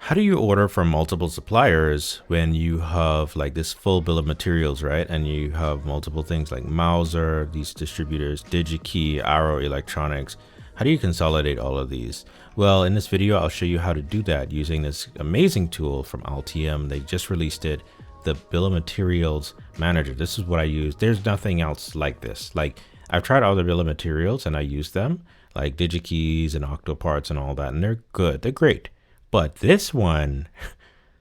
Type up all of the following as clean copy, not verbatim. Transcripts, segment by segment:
How do you order from multiple suppliers when you have like this full bill of materials, right? And you have multiple things like Mouser, these distributors, DigiKey, Arrow Electronics. How do you consolidate all of these? Well, in this video, I'll show you how to do that using this amazing tool from Altium. They just released it, the Bill of Materials Manager. This is what I use. There's nothing else like this. Like I've tried other bill of materials and I use them like DigiKeys and Octoparts and all that, and they're good. They're great. But this one,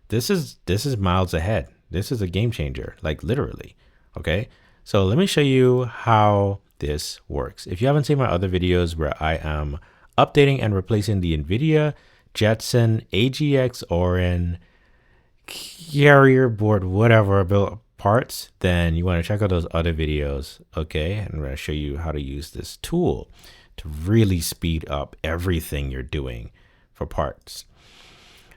this is miles ahead. This is a game changer, like literally. Okay, so let me show you how this works. If you haven't seen my other videos where I am updating and replacing the NVIDIA Jetson AGX Orin carrier board, whatever build parts, then you want to check out those other videos. Okay, and I'm going to show you how to use this tool to really speed up everything you're doing for parts.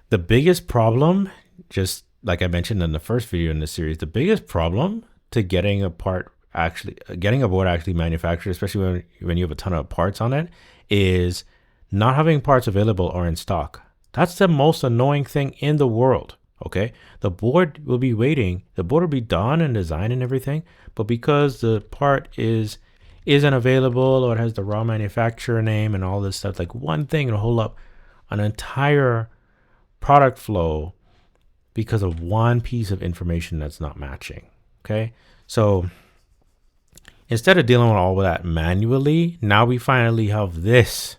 The biggest problem, just like I mentioned in the first video in this series, the biggest problem to getting a board actually manufactured, especially when you have a ton of parts on it, is not having parts available or in stock. That's the most annoying thing in the world. Okay, the board will be waiting. The board will be done and designed and everything, but because the part isn't available or it has the raw manufacturer name and all this stuff, like one thing will hold up an entire product flow because of one piece of information that's not matching. Okay, so instead of dealing with all of that manually, now we finally have this.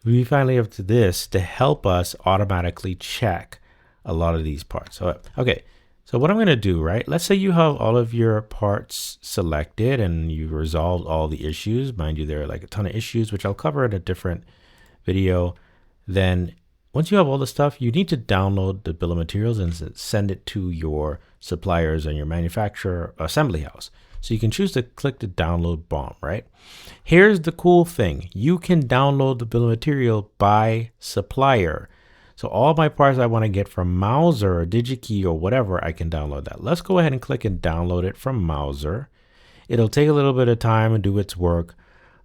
We finally have this to help us automatically check a lot of these parts. So, okay, so what I'm going to do, right? Let's say you have all of your parts selected and you resolved all the issues. Mind you, there are like a ton of issues, which I'll cover in a different video. Then once you have all the stuff, you need to download the bill of materials and send it to your suppliers and your manufacturer assembly house. So you can choose to click the download BOM, right? Here's the cool thing. You can download the bill of material by supplier. So all my parts I want to get from Mouser or DigiKey or whatever, I can download that. Let's go ahead and click and download it from Mouser. It'll take a little bit of time and do its work.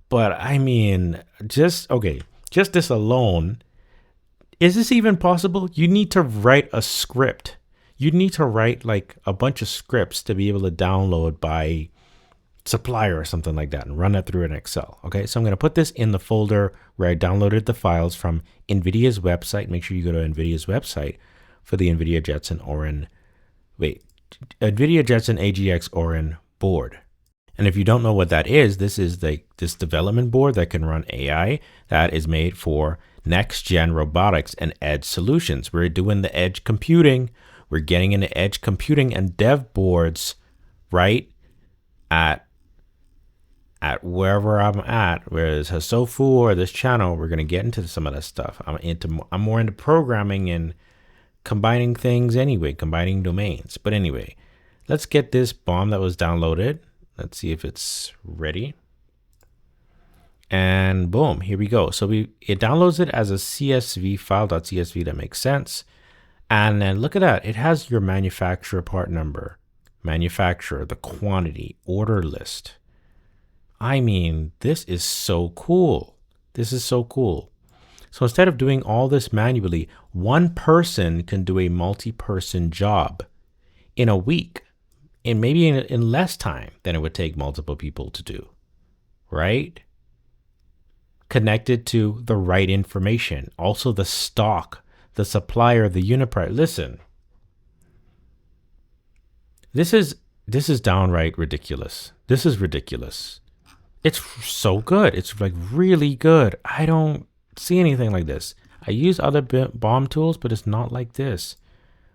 But I mean, just this alone, is this even possible? You need to write a script. You need to write like a bunch of scripts to be able to download by supplier or something like that and run that through an Excel. Okay, so I'm going to put this in the folder where I downloaded the files from NVIDIA's website. Make sure you go to NVIDIA's website for the NVIDIA Jetson AGX Orin board. And if you don't know what that is, this is this development board that can run AI that is made for next-gen robotics and edge solutions. We're doing the edge computing. We're getting into edge computing and dev boards right at wherever I'm at, whether it's Hasofu or this channel. We're going to get into some of that stuff. I'm more into programming and combining things anyway, combining domains. But anyway, let's get this BOM that was downloaded. Let's see if it's ready. And boom, here we go. So it downloads it as a CSV file, .csv. That makes sense. And then look at that. It has your manufacturer part number, manufacturer, the quantity, order list. I mean, this is so cool. This is so cool. So instead of doing all this manually, one person can do a multi-person job in a week, and maybe in less time than it would take multiple people to do, right? Connected to the right information. Also the stock, the supplier, the unit price. Listen, this is downright ridiculous. This is ridiculous. It's so good. It's like really good. I don't see anything like this. I use other BOM tools, but it's not like this.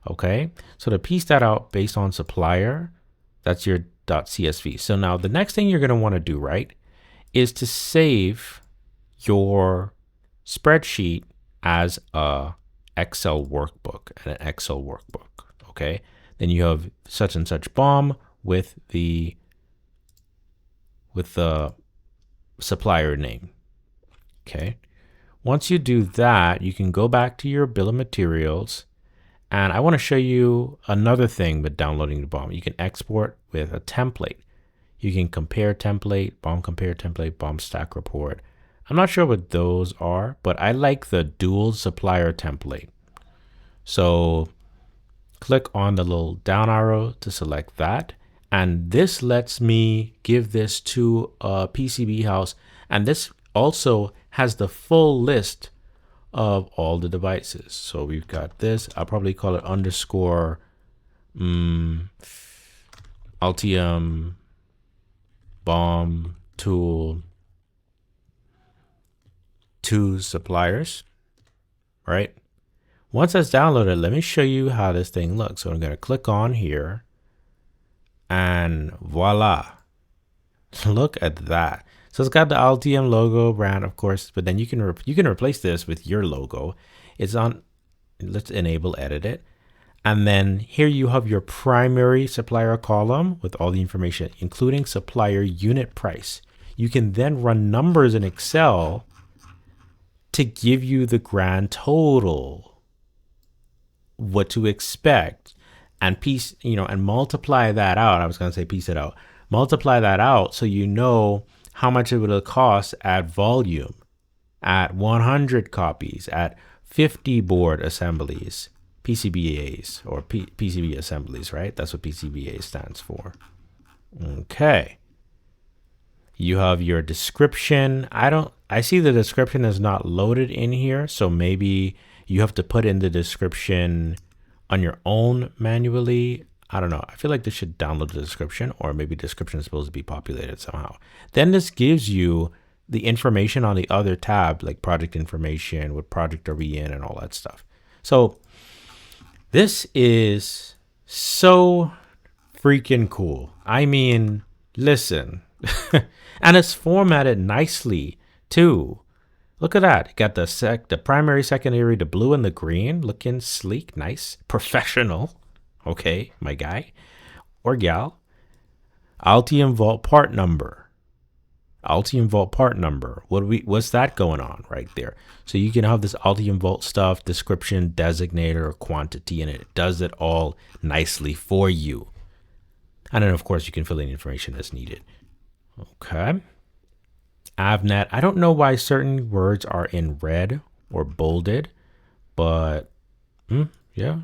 Okay, so to piece that out based on supplier, that's your .csv. So now the next thing you're going to want to do, right, is to save your spreadsheet as a Excel workbook and an Excel workbook. Okay, then you have such and such BOM with the supplier name. Okay, once you do that, you can go back to your bill of materials, and I want to show you another thing with downloading the BOM. You can export with a template. You can compare template, BOM compare template, BOM stack report. I'm not sure what those are, but I like the dual supplier template. So click on the little down arrow to select that. And this lets me give this to a PCB house. And this also has the full list of all the devices. So we've got this. I'll probably call it underscore Altium BOM tool to suppliers, right? Once that's downloaded, let me show you how this thing looks. So I'm going to click on here and voila, look at that. So it's got the Altium logo brand, of course, but then you can replace this with your logo. It's on, let's enable edit it. And then here you have your primary supplier column with all the information, including supplier unit price. You can then run numbers in Excel to give you the grand total, what to expect, and and multiply that out. I was going to say piece it out. Multiply that out so you know how much it would cost at volume, at 100 copies, at 50 board assemblies. PCBAs or PCB assemblies, right? That's what PCBA stands for. Okay. You have your description. I see the description is not loaded in here. So maybe you have to put in the description on your own manually. I don't know. I feel like this should download the description, or maybe description is supposed to be populated somehow. Then this gives you the information on the other tab, like project information, what project are we in and all that stuff. So this is so freaking cool. I mean, listen, and it's formatted nicely too. Look at that. Got the primary, secondary, the blue and the green, looking sleek, nice, professional. Okay, my guy or gal. Altium Vault part number. Altium Vault part number. What's that going on right there? So you can have this Altium Vault stuff, description, designator, quantity, and it does it all nicely for you. And then of course you can fill in information as needed. Okay. AvNet. I don't know why certain words are in red or bolded, but yeah.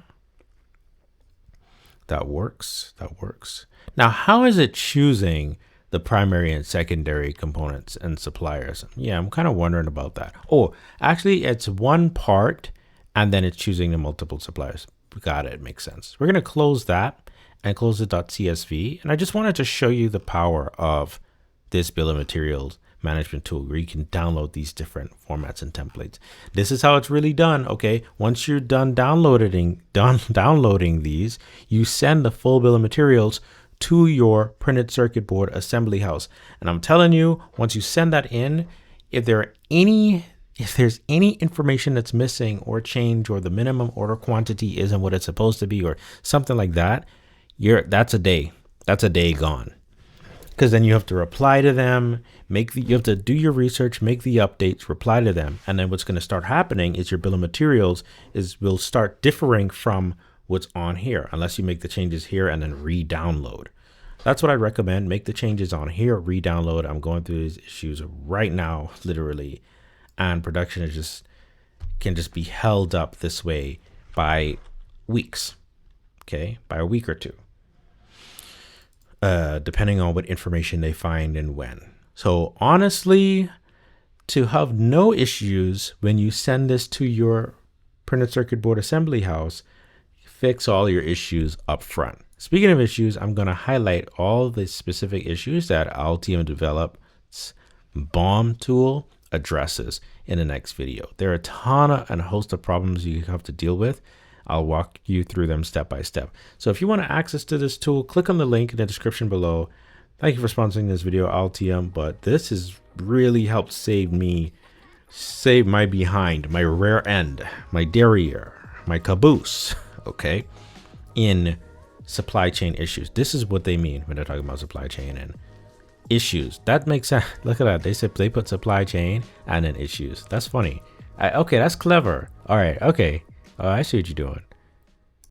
That works. That works. Now, how is it choosing the primary and secondary components and suppliers? Yeah, I'm kind of wondering about that. Oh, actually, it's one part, and then it's choosing the multiple suppliers. Got it. Makes sense. We're going to close that and close the .csv. And I just wanted to show you the power of this bill of materials management tool, where you can download these different formats and templates. This is how it's really done. Okay, once you're done downloading these, you send the full bill of materials to your printed circuit board assembly house. And I'm telling you, once you send that in, if there's any information that's missing or changed, or the minimum order quantity isn't what it's supposed to be, or something like that, that's a day gone. Because then you have to reply to them, you have to do your research, make the updates, reply to them. And then what's going to start happening is your bill of materials will start differing from what's on here, unless you make the changes here and then re-download. That's what I recommend. Make the changes on here, re-download. I'm going through these issues right now, literally. And production can just be held up this way by weeks, okay, by a week or two. Depending on what information they find and when. So honestly, to have no issues when you send this to your printed circuit board assembly house, fix all your issues up front. Speaking of issues, I'm going to highlight all the specific issues that Altium Develop's BOM tool addresses in the next video. There are a ton and a host of problems you have to deal with. I'll walk you through them step by step. So if you want access to this tool, click on the link in the description below. Thank you for sponsoring this video, Altium, but this has really helped save my behind, my rear end, my derriere, my caboose, okay, in supply chain issues. This is what they mean when they're talking about supply chain and issues. That makes sense. Look at that. They put supply chain and then issues. That's funny. Okay, that's clever. All right, okay. Oh, I see what you're doing.